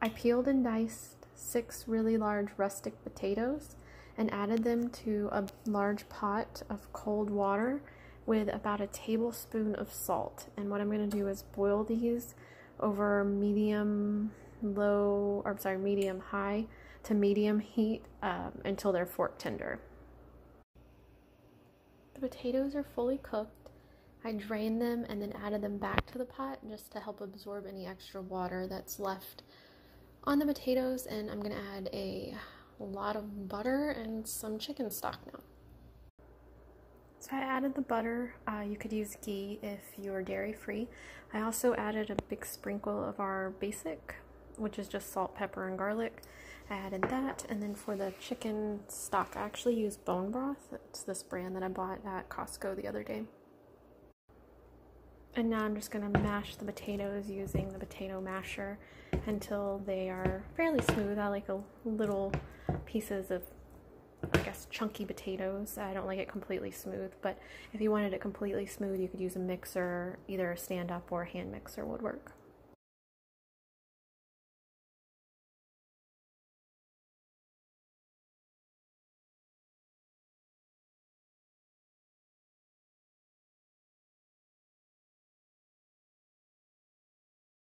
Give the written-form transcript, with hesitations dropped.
I peeled and diced 6 really large rustic potatoes and added them to a large pot of cold water with about a tablespoon of salt. And what I'm going to do is boil these over medium high to medium heat until they're fork tender. The potatoes are fully cooked. I drained them and then added them back to the pot just to help absorb any extra water that's left on the potatoes, and I'm going to add a lot of butter and some chicken stock now. So I added the butter. You could use ghee if you're dairy free. I also added a big sprinkle of our basic, which is just salt, pepper, and garlic. I added that, and then for the chicken stock, I actually used bone broth. It's this brand that I bought at Costco the other day. And now I'm just going to mash the potatoes using the potato masher until they are fairly smooth. I like little pieces of, I guess, chunky potatoes. I don't like it completely smooth, but if you wanted it completely smooth, you could use a mixer. Either a stand-up or a hand mixer would work.